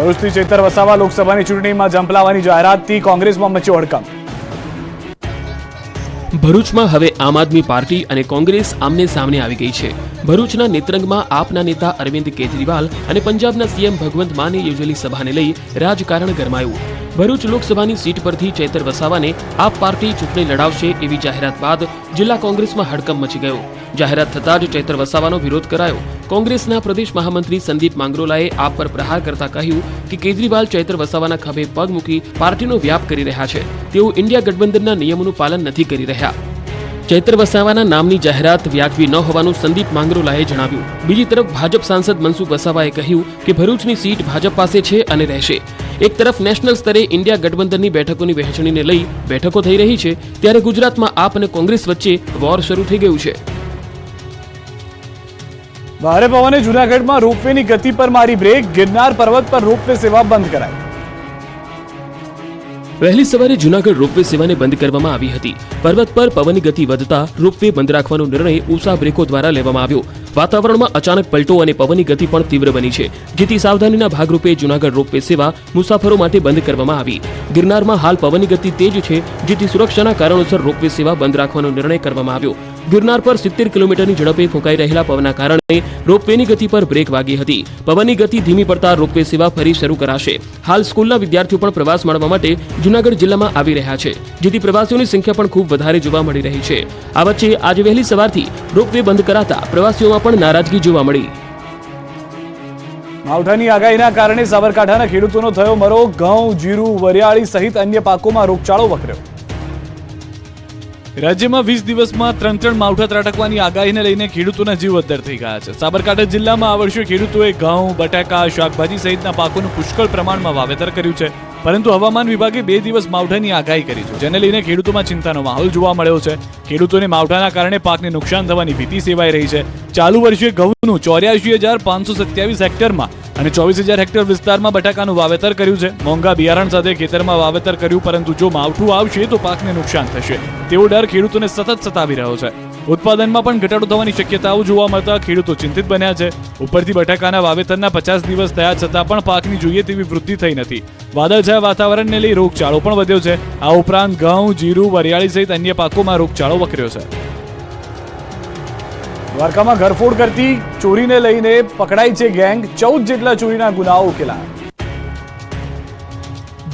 ભરૂચથી ચેતર વસાવા લોકસભાની ચૂંટણીમાં ઝંપલાવાની જાહેરાતથી કોંગ્રેસમાં મચ્યો હડકંપ। ભરૂચમાં હવે આમ આદમી પાર્ટી અને કોંગ્રેસ આમને સામને આવી ગઈ છે। ભરૂચના નેત્રંગમાં આપના નેતા અરવિંદ કેજરીવાલ અને પંજાબના સીએમ ભગવંત માને યોજેલી સભાને લઈ રાજકારણ ગરમાયું। ભરૂચ લોકસભાની સીટ પરથી ચેતર વસાવાને આપ પાર્ટી ચૂંટણી લડાવશે એવી જાહેરાત બાદ જિલ્લા કોંગ્રેસમાં હડકંપ મચી ગયો। જાહેરાત થતાં જ ચેતર વસાવાનો વિરોધ કરાયો। કોંગ્રેસના પ્રદેશ મહામંત્રી સંદીપ માંગરોલાએ આપ પર પ્રહાર કરતા કહ્યું કે કેજરીવાલ ચેતર વસાવાના ખભે પગ મૂકી પાર્ટીનો વ્યાપ કરી રહ્યા છે। તેઓ ઇન્ડિયા ગઠબંધનના નિયમોનું પાલન નથી કરી રહ્યા। ચેતર વસાવાના નામની જાહેરાત વ્યાજબી ન હોવાનું સંદીપ માંગરોલાએ જણાવ્યું। બીજી તરફ ભાજપ સાંસદ મનસુખ વસાવાએ કહ્યું કે ભરૂચની સીટ ભાજપ પાસે છે અને રહેશે। એક તરફ નેશનલ સ્તરે ઇન્ડિયા ગઠબંધનની બેઠકોની વહેંચણીને લઈ બેઠકો થઈ રહી છે, ત્યારે ગુજરાતમાં આપ અને કોંગ્રેસ વચ્ચે વોર શરૂ થઈ ગયું છે। ભારે પવને જૂનાગઢમાં રોપવેની ગતિ પર મારી બ્રેક। ગિરનાર પર્વત પર રોપવે સેવા બંધ કરાઈ। વહેલી સવારે જૂનાગઢ રોપવે સેવાને બંધ કરવામાં આવી હતી। પર્વત પર પવનની ગતિ વધતા રોપવે બંધ રાખવાનો નિર્ણય ઉષા બ્રેકો દ્વારા લેવામાં આવ્યો। વાતાવરણમાં અચાનક પલટો અને પવનની ગતિ પણ તીવ્ર બની છે, જેથી સાવધાનીના ભાગરૂપે જૂનાગઢ રોપવે સેવા મુસાફરો માટે બંધ કરવામાં આવી। ગિરનારમાં હાલ પવનની ગતિ તેજ છે, જેથી સુરક્ષાના કારણોસર રોપવે સેવા બંધ રાખવાનો નિર્ણય કરવામાં આવ્યો। ગિરનાર પર 70 કિલોમીટરની ઝડપે ફૂંકાઈ રહેલા પવનના કારણે રોપવેની ગતિ પર બ્રેક વાગી હતી। પવનની ગતિ ધીમી પડતા રોપવે સેવા ફરી શરૂ કરાશે। હાલ સ્કૂલના વિદ્યાર્થીઓ પણ પ્રવાસ માણવા માટે જૂનાગઢ જિલ્લામાં આવી રહ્યા છે, જેથી પ્રવાસીઓની સંખ્યા પણ ખૂબ વધારે જોવા મળી રહી છે। આ વચ્ચે આજે વહેલી સવારથી રોપવે બંધ કરાતા પ્રવાસીઓમાં પણ નારાજગી જોવા મળી। માવઠાની આગાહીના કારણે સાબરકાંઠાના ખેડૂતોનો થયો મરો। ઘઉં, જીરું, વરિયાળી સહિત અન્ય પાકોમાં રોગચાળો વકર્યો। રાજ્યમાં 20 દિવસમાં 3 માવઠા ત્રાટકવાની આગાહીને લઈને ખેડૂતોના જીવ અદ્ધર થઈ ગયા છે। સાબરકાંઠા જિલ્લામાં આ વર્ષે ખેડૂતોએ ઘઉં, બટાકા, શાકભાજી સહિતના પાકોનું પુષ્કળ પ્રમાણમાં વાવેતર કર્યું છે, પરંતુ હવામાન વિભાગે 2 દિવસ માવઠાની આગાહી કરી છે, જેને લઈને ખેડૂતોમાં ચિંતાનો માહોલ જોવા મળ્યો છે। ખેડૂતોને માવઠાના કારણે પાકને નુકસાન થવાની ભીતિ સેવાઈ રહી છે। ચાલુ વર્ષે ઘઉંનું 84,527 હેક્ટરમાં અને 24,000 હેક્ટર વિસ્તારમાં બટાકાનું વાવેતર કર્યું છે। મોંઘા બિયારણ સાથે ખેતરમાં વાવેતર કર્યું, પરંતુ જો માવઠું આવશે તો પાકને નુકસાન થશે તેવો ડર ખેડૂતોને સતત સતાવી રહ્યો છે। ઉત્પાદનમાં પણ ઘટાડો થવાની શક્યતાઓ જોવા મળતા ખેડૂતો ચિંતિત બન્યા છે। ઉપરથી બટાકાના વાવેતરના 50 દિવસ થયા છતાં પણ પાકની જોઈએ તેવી વૃદ્ધિ થઈ નથી। વાદળછાયા વાતાવરણને લઈ રોગચાળો પણ વધ્યો છે। આ ઉપરાંત ઘઉં, જીરું, વરિયાળી સહિત અન્ય પાકોમાં રોગચાળો વકર્યો છે। દ્વારકામાં ઘરફોડ કરતી ચોરીને લઈને પકડાઈ છે ગેંગ। 14 જેટલા ચોરીના ગુનાઓ ઉકેલાયા।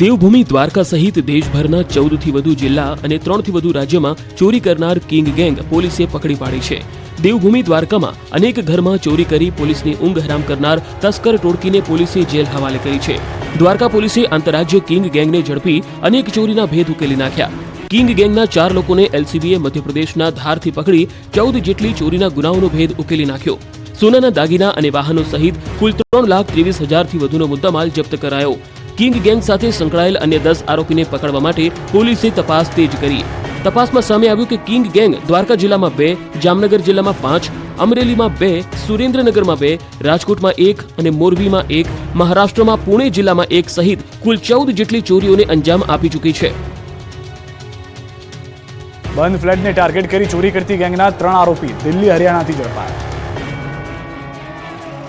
દેવભૂમિ દ્વારકા સહિત દેશભરના 14થી વધુ જિલ્લા અને 3થી વધુ રાજ્યમાં ચોરી કરનાર કિંગ ગેંગ પોલીસે પકડી પાડી છે। દેવભૂમિ દ્વારકામાં અનેક ઘરમાં ચોરી કરી પોલીસની ઊંઘ હરામ કરનાર તસ્કર ટોળકીને પોલીસે જેલ હવાલે કરી છે। દ્વારકા પોલીસે આંતરરાજ્ય કિંગ ગેંગને ઝડપી અનેક ચોરીના ભેદ ઉકેલી નાખ્યા। કિંગ ગેંગના 4 લોકોને એલસીબીએ મધ્યપ્રદેશના ધારથી પકડી 14 જેટલી ચોરીના ગુનાઓનો ભેદ ઉકેલી નાખ્યો। સોનાના દાગીના અને વાહનો સહિત કુલ 3,23,000થી વધુનો મુદ્દામાલ જપ્ત કરાયો। કિંગ ગેંગ સાથે સંકળાયેલ અન્ય 10 આરોપીને પકડવા માટે પોલીસે તપાસ તેજ કરી। તપાસમાં સામે આવ્યું કે કિંગ ગેંગ દ્વારકા જિલ્લામાં 2, જામનગર જિલ્લામાં 5, અમરેલીમાં 2, સુરેન્દ્રનગરમાં 2, રાજકોટમાં 1 અને મોરબીમાં 1, મહારાષ્ટ્રમાં પુણે જિલ્લામાં 1 સહિત કુલ 14 જેટલી ચોરીઓને અંજામ આપી ચૂકી છે। બંધ ફ્લેટને ટાર્ગેટ કરી ચોરી કરતી ગેંગના 3 આરોપી દિલ્હી, હરિયાણાથી ઝડપાયા।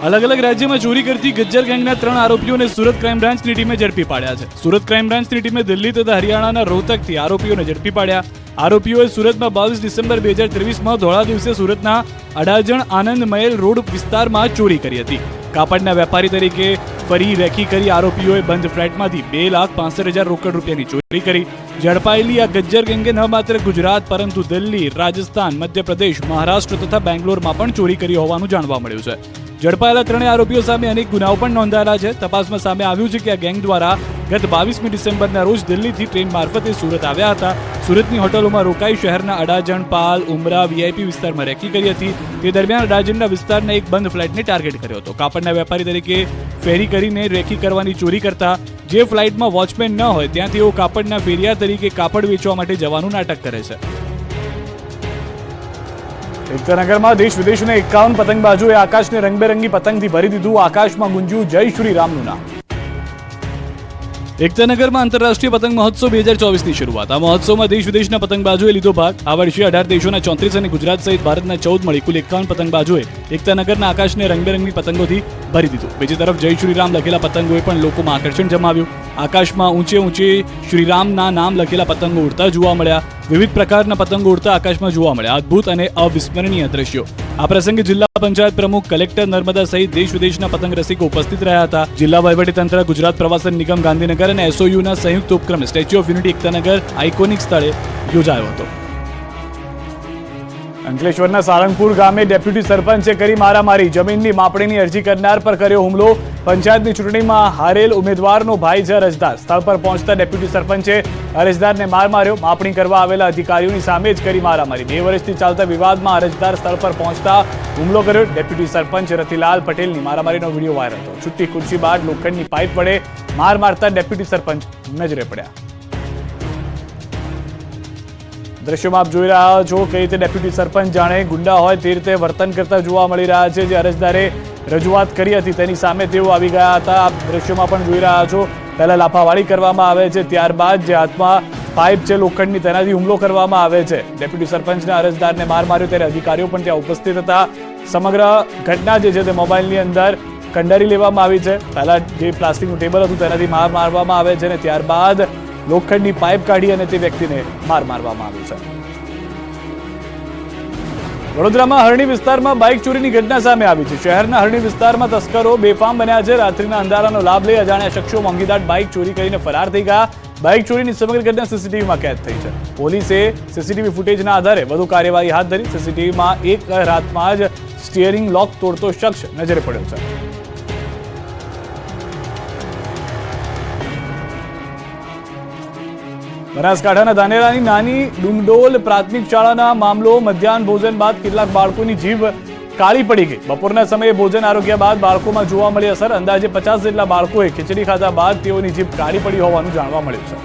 અલગ અલગ રાજ્યમાં ચોરી કરતી ગજ્જર ગેંગના 3 આરોપીઓને સુરત ક્રાઇમ બ્રાન્ચની ટીમે ઝડપી પાડ્યા છે। સુરત ક્રાઇમ બ્રાન્ચની ટીમે દિલ્હી તથા હરિયાણાના રોહતકથી આરોપીઓને ઝડપી પાડ્યા। આરોપીઓએ સુરતમાં 22 ડિસેમ્બર 2023માં ધોળા દિવસે સુરતના અડાજણ આનંદ મહેલ રોડ વિસ્તારમાં ચોરી કરી હતી। કાપડના વેપારી તરીકે ફરી રેકી કરી આરોપીઓએ બંધ ફ્લેટમાંથી 2,65,000 રોકડ રૂપિયાની ચોરી કરી। ઝડપાયેલી આ ગજ્જર ગેંગે ન માત્ર ગુજરાત પરંતુ દિલ્હી, રાજસ્થાન, મધ્યપ્રદેશ, મહારાષ્ટ્ર તથા બેંગ્લોરમાં પણ ચોરી કરી હોવાનું જાણવા મળ્યું છે। ઝડપાયેલા 3 આરોપીઓ સામે અનેક ગુનાઓ પણ નોંધાયેલા છે। તપાસમાં સામે આવ્યું છે કે આ ગેંગ દ્વારા ગત 22મી ડિસેમ્બરના રોજ દિલ્હીથી ટ્રેન મારફતે સુરત આવ્યા હતા। સુરતની હોટલોમાં રોકાઈ શહેરના અડાજણ, પાલ, ઉમરા, વીઆઈપી વિસ્તારમાં રેકી કરી હતી। તે દરમિયાન અડાજણના વિસ્તારના એક બંધ ફ્લેટને ટાર્ગેટ કર્યો હતો। કાપડના વેપારી તરીકે ફેરી કરીને રેકી કરવાની ચોરી કરતા। જે ફ્લાઇટમાં વોચમેન ન હોય ત્યાં તેઓ કાપડના ફેરિયા તરીકે કાપડ વેચવા માટે જવાનું નાટક કરે છે। એકતાનગરમાં દેશ વિદેશના 51 પતંગબાજોએ આકાશને રંગબેરંગી પતંગથી ભરી દીધું। આકાશમાં ગુંજ્યું જય શ્રી રામનું નામ। એકતાનગરમાં આંતરરાષ્ટ્રીય પતંગ મહોત્સવ 2024ની શરૂઆત. આ મહોત્સવમાં દેશ વિદેશના પતંગબાજોએ લીધો ભાગ. આ વર્ષે 18 દેશોના 34 અને ગુજરાત સહિત ભારતના 14 મળી કુલ 51 પતંગબાજોએ એકતાનગરના આકાશને રંગબેરંગી પતંગોથી ભરી દીધું. બીજી તરફ જય શ્રીરામ લખેલા પતંગોએ પણ લોકોમાં આકર્ષણ જમાવ્યું. આકાશમાં ઊંચે ઊંચે શ્રીરામના નામ લખેલા પતંગો ઉડતા જોવા મળ્યા. વિવિધ પ્રકારના પતંગો ઉડતા આકાશમાં જોવા મળ્યા. અદ્ભુત અને અવિસ્મરણીય દ્રશ્યો. આ પ્રસંગે જિલ્લા પંચાયત પ્રમુખ, કલેક્ટર નર્મદા સહિત દેશ વિદેશના પતંગ રસિકો ઉપસ્થિત રહ્યા હતા. જિલ્લા વહીવટીતંત્ર, ગુજરાત પ્રવાસન નિગમ ગાંધીનગર અને એસઓયુના સંયુક્ત ઉપક્રમે statue of unity Ektanagar iconic સ્થળે યોજાયો હતો. અંકલેશ્વરના સાળંગપુર ગામે ડેપ્યુટી સરપંચે કરી મારામારી. જમીનની માપણીની અરજી કરનાર પર કર્યો હુમલો. પંચાયતની ચૂંટણીમાં હારેલ ઉમેદવારનો ભાઈ છે અરજદાર. સ્થળ પર પહોંચતા ડેપ્યુટી સરપંચે અરજદારને માર માર્યો. માપણી કરવા આવેલા અધિકારીઓની સામે જ કરી મારામારી. 2 વર્ષથી ચાલતા વિવાદમાં અરજદાર સ્થળ પર પહોંચતા હુમલો કર્યો. ડેપ્યુટી સરપંચ રતિલાલ પટેલની મારામારીનો વિડીયો વાયરલ થયો. છૂટી ખુરશી બાદ લોખંડની પાઇપ વડે માર મારતા ડેપ્યુટી સરપંચ નજરે પડ્યા. દ્રશ્યોમાં આપ જોઈ રહ્યા છો કઈ રીતે ડેપ્યુટી સરપંચ જાણે ગુંડા હોય તે રીતે વર્તન કરતા જોવા મળી રહ્યા છે. જે અરજદારે રજૂઆત કરી હતી તેની સામે તેઓ આવી ગયા હતા. આપ દ્રશ્યોમાં પણ જોઈ રહ્યા છો. પહેલા લાફાવાળી કરવામાં આવે છે, ત્યારબાદ જે હાથમાં પાઇપ છે લોખંડની તેનાથી હુમલો કરવામાં આવે છે. ડેપ્યુટી સરપંચના અરજદારને માર માર્યો ત્યારે અધિકારીઓ પણ ત્યાં ઉપસ્થિત હતા. સમગ્ર ઘટના જે છે તે મોબાઈલની અંદર કંડારી લેવામાં આવી છે. પહેલા જે પ્લાસ્ટિકનું ટેબલ હતું તેનાથી માર મારવામાં આવે છે અને ત્યારબાદ લોખંડની પાઇપ કાઢી અને તે વ્યક્તિને માર મારવામાં આવ્યું છે. વડોદરામાં હરણી વિસ્તારમાં બાઇક ચોરીની ઘટના સામે આવી છે. શહેરના હરણી વિસ્તારમાં તસ્કરો બેફામ બન્યા છે. રાત્રિના અંધારાનો લાભ લઈ અજાણ્યા શખ્સો મોંઘીદાટ બાઇક ચોરી કરીને ફરાર થઈ ગયા. બાઇક ચોરીની સમગ્ર ઘટના સીસીટીવીમાં કેદ થઈ છે. પોલીસે સીસીટીવી ફૂટેજના આધારે વધુ કાર્યવાહી હાથ ધરી. સીસીટીવીમાં એક રાતમાં જ સ્ટીયરિંગ લોક તોડતો શખ્સ નજરે પડ્યો છે. બનાસકાંઠાના ધાનેરાની નાની ડુંગડોલ પ્રાથમિક શાળાના મામલો. મધ્યાહન ભોજન બાદ કેટલાક બાળકોની જીભ કાળી પડી ગઈ. બપોરના સમયે ભોજન આરોગ્ય બાદ બાળકોમાં જોવા મળી અસર. અંદાજે 50 જેટલા બાળકોએ ખીચડી ખાધા બાદ તેઓની જીભ કાળી પડી હોવાનું જાણવા મળ્યું છે.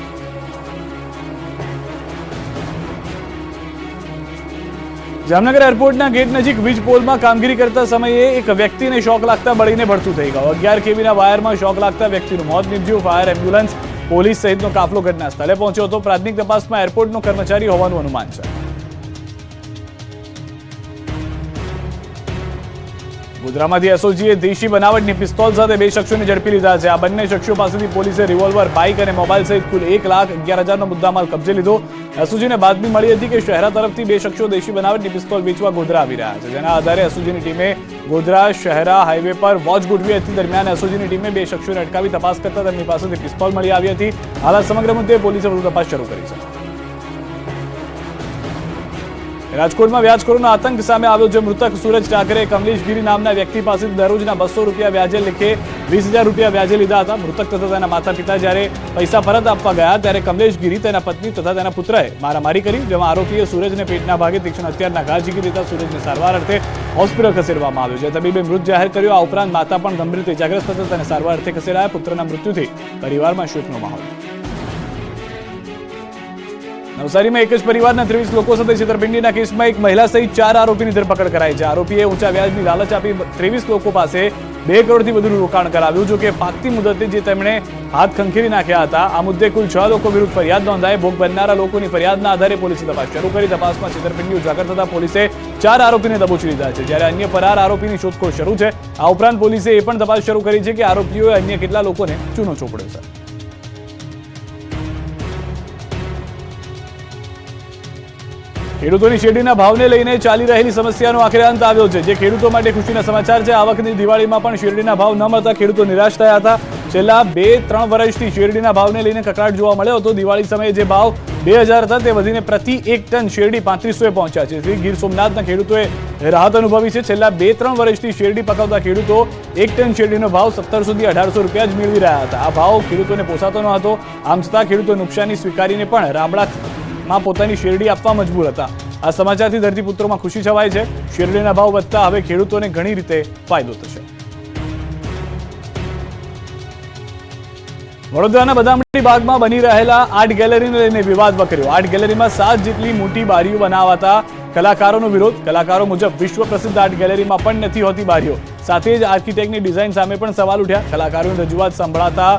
જામનગર એરપોર્ટના ગેટ નજીક વીજ પોલમાં કામગીરી કરતા સમયે એક વ્યક્તિને શોક લાગતા બળીને ભડતું થઈ ગયું. 11 kVના વાયરમાં શોક લાગતા વ્યક્તિનું મોત નીપજ્યું. ફાયર, એમ્બ્યુલન્સ, પોલીસ સહિતનો કાફલો ઘટના સ્થળે પહોંચ્યો હતો. પ્રાથમિક તપાસમાં એરપોર્ટનો કર્મચારી હોવાનું અનુમાન છે. ગોધરામાંથી એસઓજીએ દેશી બનાવટની પિસ્તોલ સાથે 2 શખ્સોને ઝડપી લીધા છે. આ બંને શખ્સો પાસેથી પોલીસે રિવોલ્વર, બાઇક અને મોબાઈલ સહિત કુલ 1,11,000નો મુદ્દામાલ કબજે લીધો. એસઓજીને બાતમી મળી હતી કે શહેરા તરફથી 2 શખ્સો દેશી બનાવટની પિસ્તોલ વેચવા ગોધરા આવી રહ્યા છે. જેના આધારે એસઓજીની ટીમે ગોધરા શહેરા હાઈવે પર વોચ ગોઠવી હતી. દરમિયાન એસઓજીની ટીમે 2 શખ્સોને અટકાવી તપાસ કરતા તેમની પાસેથી પિસ્તોલ મળી આવી હતી. હાલ આ સમગ્ર મુદ્દે પોલીસે વધુ તપાસ શરૂ કરી છે. રાજકોટમાં વ્યાજખોરોનો આતંક સામે આવ્યો છે. મૃતક સુરજ ઠાકરે કમલેશ ગીરી નામના વ્યક્તિ પાસેથી દરરોજના 200 રૂપિયા વ્યાજે લેખે 20,000 રૂપિયા વ્યાજે લીધા હતા. મૃતક તથા તેના માતા પિતા જ્યારે પૈસા પરત આપવા ગયા ત્યારે કમલેશ ગીરી, તેના પત્ની તથા તેના પુત્રએ મારામારી કરી, જેમાં આરોપીએ સુરજને પેટના ભાગે તીક્ષ્ણ હથિયારના ઘા ઝીકી દેતા સુરજને સારવાર અર્થે હોસ્પિટલ ખસેડવામાં આવ્યો છે. તબીબે મૃત જાહેર કર્યો. આ ઉપરાંત માતા પણ ગંભીર રીતે ઇજાગ્રસ્ત થતા તેને સારવાર અર્થે ખસેડાયા. પુત્રના મૃત્યુથી પરિવારમાં શોકનો માહોલ. નવસારીમાં એક જ પરિવારના 23 લોકો સાથે છેતરપિંડીના કેસમાં એક મહિલા સહિત 4 આરોપીની ધરપકડ કરાઈ છે. આરોપીએ ઊંચા વ્યાજની લાલચ આપી 23 લોકો પાસે 2 કરોડથી વધુનું રોકાણ કરાવ્યું. જો કે પાકતી મુદતે જે તેમણે હાથ ખંખેરી નાખ્યા હતા. આ મુદ્દે કુલ 6 લોકો વિરુદ્ધ ફરિયાદ નોંધાઈ. ભોગ બનનારા લોકોની ફરિયાદના આધારે પોલીસે તપાસ શરૂ કરી. તપાસમાં છેતરપિંડી ઉજાગર થતા પોલીસે 4 આરોપીને દબોચી લીધા છે, જ્યારે અન્ય ફરાર આરોપીની શોધખોળ શરૂ છે. આ ઉપરાંત પોલીસે એ પણ તપાસ શરૂ કરી છે કે આરોપીઓએ અન્ય કેટલા લોકોને ચૂનો ચોપડ્યો છે. ખેડૂતોની શેરડીના ભાવને લઈને ચાલી રહેલી સમસ્યાનો આખરે અંત આવ્યો છે, જે ખેડૂતો માટે ખુશીના સમાચાર છે. આ વખતની દિવાળીમાં પણ શેરડીના ભાવ ન મળતા ખેડૂતો નિરાશ થયા હતા. છેલ્લા 2-3 વર્ષથી શેરડીના ભાવને લઈને કકળાટ જોવા મળ્યો હતો. દિવાળી સમયે જે ભાવ 2,000 હતા તે વધીને પ્રતિ 1 ટન શેરડી 3500 પહોંચ્યા છે. ગીર સોમનાથના ખેડૂતોએ રાહત અનુભવી છે. છેલ્લા 2-3 વર્ષથી શેરડી પકાવતા ખેડૂતો 1 ટન શેરડીનો ભાવ 1700 થી 1800 રૂપિયા જ મેળવી રહ્યા હતા. આ ભાવ ખેડૂતોને પોસાતો ન હતો. આમ છતાં ખેડૂતો નુકસાની સ્વીકારીને પણ રાબડામાં પોતાની શેરડી આપવા મજબૂર હતા. આ સમાચારથી ધરતીપુત્રોમાં ખુશી છવાય છે. શેરડીના ભાવ વધતા હવે ખેડૂતોને ઘણી રીતે ફાયદો થશે. વડોદરાના બદામડી બાગમાં બની રહેલા આર્ટ ગેલેરીને લઈને વિવાદ વકર્યો. આર્ટ ગેલેરીમાં 7 જેટલી મોટી બારીઓ બનાવાતા કલાકારોનો વિરોધ. કલાકારો મુજબ વિશ્વ પ્રસિદ્ધ આર્ટ ગેલેરીમાં પણ નથી હોતી બારીઓ. સાથે જ આર્કિટેક્ટની ડિઝાઇન સામે પણ સવાલ ઉઠ્યા. કલાકારોની રજૂઆત સંભળાતા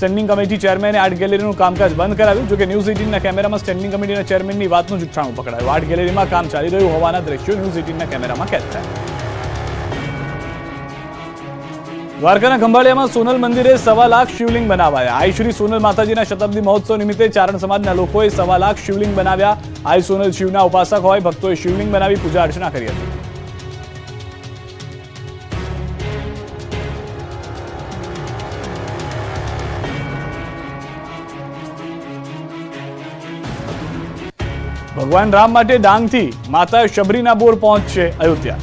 સ્ટેન્ડિંગ કમિટી ચેરમેને આર્ટ ગેલેરીનું કામકાજ બંધ કરાવ્યું. જોકે ન્યૂઝ 18ના કેમેરામાં સ્ટેન્ડિંગ કમિટીના ચેરમેનની વાતનું જુઠ્ઠાણું પકડાયું. આર્ટ ગેલેરીમાં કામ ચાલી રહ્યું હોવાના દ્રશ્યો ન્યૂઝ 18ના કેમેરામાં કેદ થયા. દ્વારકાના ખંભાળિયામાં સોનલ મંદિરે 1.25 લાખ શિવલિંગ બનાવાયા. આઈ શ્રી સોનલ માતાજીના શતાબ્દી મહોત્સવ નિમિત્તે ચારણ સમાજના લોકોએ 1.25 લાખ શિવલિંગ બનાવ્યા. આઈ સોનલ શિવના ઉપાસક હોય ભક્તોએ શિવલિંગ બનાવી પૂજા અર્ચના કરી હતી. ભગવાન રામ માટે ડાંગથી માતા શબરીના બોર પહોંચશે અયોધ્યા.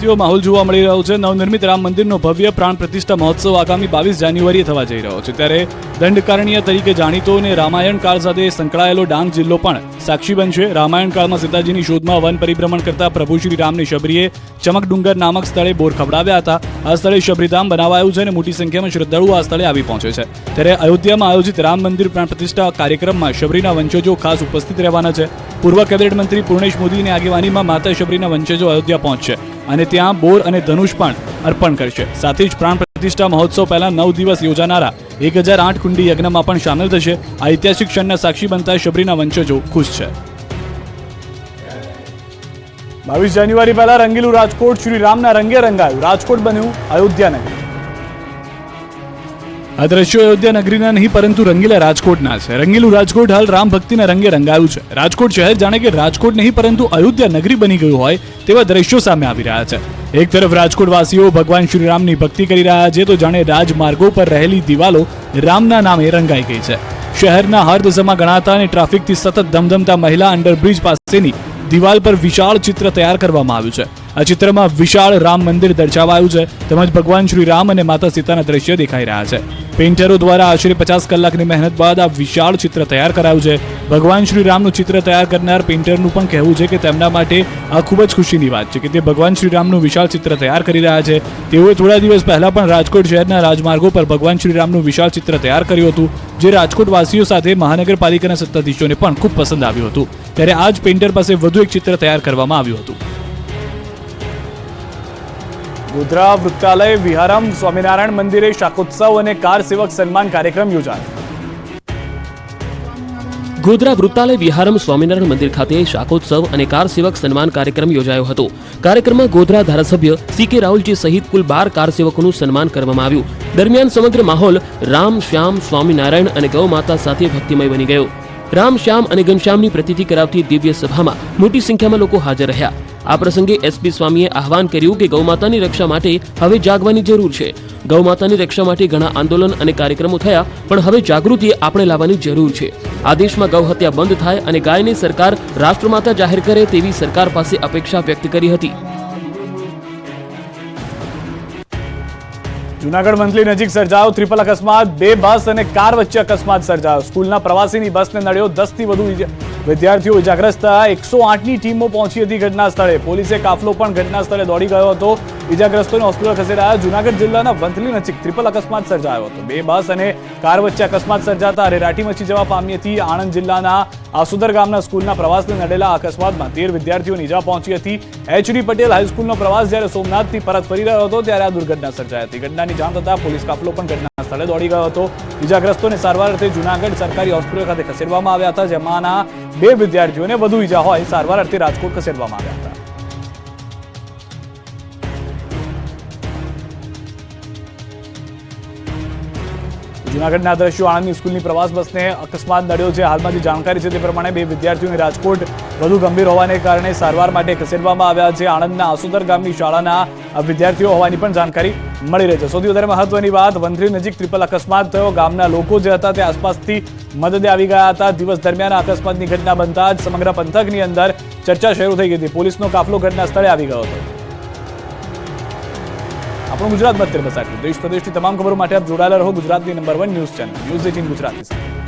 જેવો માહોલ જોવા મળી રહ્યો છે. નવનિર્મિત રામ મંદિરનો ભવ્ય પ્રાણ પ્રતિષ્ઠા મહોત્સવ આગામી 22 જાન્યુઆરીએ થવા જઈ રહ્યો છે. ત્યારે દંડકારણ્ય તરીકે જાણીતો અને રામાયણ કાળ સાથે સંકળાયેલો ડાંગ જિલ્લો પણ સાક્ષી બનશે. રામાયણ કાળમાં સીતાજીની શોધમાં વન પરિભ્રમણ કરતા પ્રભુ શ્રી રામને શબરીએ ચમકડુંગર નામક સ્થળે બોર ખવડાવ્યા હતા. આ સ્થળે શબરીધામ બનાવાયું છે અને મોટી સંખ્યામાં શ્રદ્ધાળુઓ આ સ્થળે આવી પહોંચે છે. ત્યારે અયોધ્યામાં આયોજિત રામ મંદિર પ્રાણ પ્રતિષ્ઠા કાર્યક્રમમાં શબરીના વંશજો ખાસ ઉપસ્થિત રહેવાના છે. પૂર્વ કેબિનેટ મંત્રી પૂર્ણેશ મોદીની આગેવાનીમાં માતા શબરીના વંશજો અયોધ્યા પહોંચશે અને ત્યાં બોર અને ધનુષ પણ અર્પણ કરશે. સાથે જ પ્રાણ પ્રતિષ્ઠા મહોત્સવ પહેલા 9 દિવસ યોજાનારા 1008 કુંડી યજ્ઞમાં પણ સામેલ થશે. આ ઐતિહાસિક ક્ષણના સાક્ષી બનતા શબરીના વંશજો ખુશ છે. 22 જાન્યુઆરી પહેલા રંગીલું રાજકોટ શ્રી રામના રંગે રંગાયું. રાજકોટ બન્યું અયોધ્યા નગરી. આ દ્રશ્યો અયોધ્યા નગરીના નહીં પરંતુ રંગીલા રાજકોટના છે. રંગીલું રાજકોટ હાલ રામ ભક્તિના રંગે રંગાયું છે. રાજકોટ શહેર જાણે કે રાજકોટ નહીં પરંતુ અયોધ્યા નગરી બની ગયું હોય તેવા દ્રશ્યો સામે આવી રહ્યા છે. એક તરફ રાજકોટવાસીઓ ભગવાન શ્રી રામની ભક્તિ કરી રહ્યા છે તો જાણે રાજમાર્ગો પર રહેલી દિવાલો રામના નામે રંગાઈ ગઈ છે. શહેરના હર દિશામાં ગણાતા અને ટ્રાફિકથી સતત ધમધમતા મહિલા અંડરબ્રિજ પાસેની દિવાલ પર વિશાળ ચિત્ર તૈયાર કરવામાં આવ્યું છે. આ ચિત્રમાં વિશાળ રામ મંદિર દર્શાવાયું છે તેમજ ભગવાન શ્રી રામ અને માતા સીતાના દ્રશ્યો દેખાઈ રહ્યા છે. પેઇન્ટરો દ્વારા આશરે 50 કલાકની મહેનત બાદ આ વિશાળ ચિત્ર તૈયાર કરાયું છે. ભગવાન શ્રી રામનું ચિત્ર તૈયાર કરનાર પેઇન્ટરનું પણ કહેવું છે કે તેમના માટે આ ખૂબ જ ખુશીની વાત છે કે તે ભગવાન શ્રી રામનું વિશાળ ચિત્ર તૈયાર કરી રહ્યા છે. તેઓએ થોડા દિવસ પહેલા પણ રાજકોટ શહેરના રાજમાર્ગો પર ભગવાન શ્રી રામનું વિશાળ ચિત્ર તૈયાર કર્યું હતું જે રાજકોટવાસીઓ સાથે મહાનગરપાલિકાના સત્તાધીશોને પણ ખૂબ પસંદ આવ્યું હતું. ત્યારે આ જ પેઇન્ટર પાસે વધુ એક ચિત્ર તૈયાર કરવામાં આવ્યું હતું. ગોધરા વૃત્તાલય વિહારમ સ્વામિનારાયણ મંદિરે શાકોત્સવ અને કાર સેવક સન્માન કાર્યક્રમ યોજાયો. ગોધરા વૃત્તાલય વિહારમ સ્વામિનારાયણ મંદિર ખાતે શાકોત્સવ અને કાર સેવક સન્માન કાર્યક્રમ યોજાયો હતો. કાર્યક્રમમાં ગોધરા ધારાસભ્ય CK રાહુલજી સહિત કુલ 12 કાર સેવકોનું સન્માન કરવામાં આવ્યું. દરમિયાન સમગ્ર માહોલ રામ શ્યામ સ્વામિનારાયણ અને ગૌ માતા સાથે ભક્તિમય બની ગયો. રામ શ્યામ અને ઘનશ્યામની પ્રતીતિ કરાવતી દિવ્ય સભામાં મોટી સંખ્યામાં લોકો હાજર રહ્યા. આ પ્રસંગે SP સ્વામીએ આહવાન કર્યું કે ગૌમાતાની રક્ષા માટે હવે જાગવાની જરૂર છે. ગૌમાતાની રક્ષા માટે ઘણા આંદોલન અને કાર્યક્રમો થયા પણ હવે જાગૃતિ આપણે લાવવાની જરૂર છે. આ દેશમાં ગૌ હત્યા બંધ થાય અને ગાયને સરકાર રાષ્ટ્રમાતા જાહેર કરે તેવી સરકાર પાસે અપેક્ષા વ્યક્ત કરી હતી. જૂનાગઢ મંથલી નજીક સર્જાયો ટ્રિપલ અકસ્માત. 2 બસ અને કાર વચ્ચે અકસ્માત સર્જાયો. સ્કૂલના પ્રવાસીની બસને નડ્યો. 10 થી વધુ વિદ્યાર્થીઓ ઇજાગ્રસ્ત થયા. 108ની ટીમો પહોંચી હતી ઘટના સ્થળે. પોલીસે કાફલો પણ ઘટના સ્થળે દોડી ગયો હતો. ઇજાગ્રસ્તોને હોસ્પિટલ ખસેડાયા. જૂનાગઢ જિલ્લાના વંથલી નજીક ટ્રિપલ અકસ્માત સર્જાયો હતો. 2 બસ અને કાર વચ્ચે અકસ્માત સર્જાતા રેરાટી મચી જવા પામી હતી. આણંદ જિલ્લાના આસુદર ગામના સ્કૂલના પ્રવાસને નડેલા અકસ્માતમાં 13 વિદ્યાર્થીઓને ઇજા પહોંચી હતી. HD પટેલ હાઈસ્કૂલનો પ્રવાસ જ્યારે સોમનાથથી પરત ફરી રહ્યો હતો ત્યારે આ દુર્ઘટના સર્જાઈ હતી. ઘટનાની જાણ થતાં પોલીસ કાફલો પણ ઘટના સ્થળે દોડી ગયો હતો. ઇજાગ્રસ્તોને સારવાર અર્થે જૂનાગઢ સરકારી હોસ્પિટલ ખાતે ખસેડવામાં આવ્યા હતા જેમાંના 2 વિદ્યાર્થીઓને વધુ ઇજા હોય સારવાર અર્થે રાજકોટ ખસેડવામાં આવ્યા હતા. જૂનાગઢના દ્રશ્યો. આણંદની સ્કૂલની પ્રવાસ બસને અકસ્માત નડ્યો છે. હાલમાં જે જાણકારી છે તે પ્રમાણે 2 વિદ્યાર્થીઓને રાજકોટ વધુ ગંભીર હોવાને કારણે સારવાર માટે ખસેડવામાં આવ્યા છે. આણંદના આસુદર ગામની શાળાના વિદ્યાર્થીઓ હોવાની પણ જાણકારી મળી રહી છે. સૌથી વધારે મહત્વની વાત, વંથલી નજીક ટ્રિપલ અકસ્માત થયો. ગામના લોકો જે હતા તે આસપાસથી મદદે આવી ગયા હતા. દિવસ દરમિયાન અકસ્માતની ઘટના બનતા જ સમગ્ર પંથકની અંદર ચર્ચા શરૂ થઈ ગઈ હતી. પોલીસનો કાફલો ઘટના સ્થળે આવી ગયો હતો. આપણું ગુજરાતમાં અત્યારે બસ આટલું. દેશ પ્રદેશની તમામ ખબરો માટે આપ જોડાયેલા રહો ગુજરાતની number 1 news channel news 18 Gujarati સાથે.